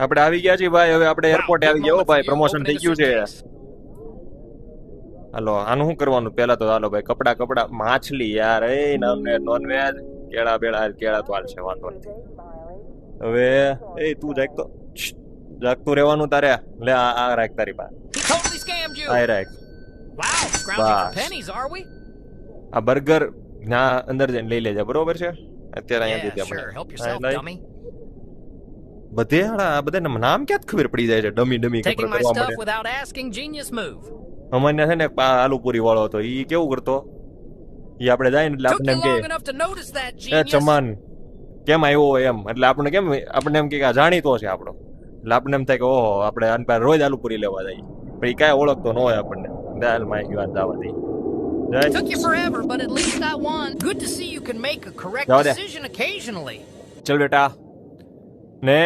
આપણે આવી ગયા છીએ ભાઈ, હવે આપણે એરપોર્ટ આવી ગયા ભાઈ, પ્રમોશન થઈ ગયું છે. હાલો આનું શું કરવાનું પેલા તો? હાલો ભાઈ, કપડા માછલી યાર, એ નોનવેજ કેળા બેળા, કેળા તો હાલ છે, વાંધો નથી. હવે એ તું જાગતું રહેવાનું તારે. લે આ રાખ તારી પાસે, આ રાખ. આ બર્ગર ના અંદર જઈને લઈ લેજે, બરોબર છે? અત્યારે અહીંયા બધે આ બધા નામ ક્યાં ખબર પડી જાય છે? ડમી ખબર કરવા મળે. અમાન્ય છે ને આલુપુરી વાળો હતો, ઈ કેવું કરતો, ઈ આપણે જાય ને એટલે આપણે એમ કે ચમાન કેમ આવ્યો એમ, એટલે આપણે એમ કે જાણીતો છે આપણો, એટલે આપણે એમ થાય કે ઓહો આપણે આની પાસે રોજ આલુપુરી લેવા જઈએ, પણ ઈ કાંઈ ઓળખતો ન હોય આપણને. દાલ માં વાત જવા દઈ. Took you forever, but at least I won. Good to see you can make a correct decision occasionally. ચલ બેટા ને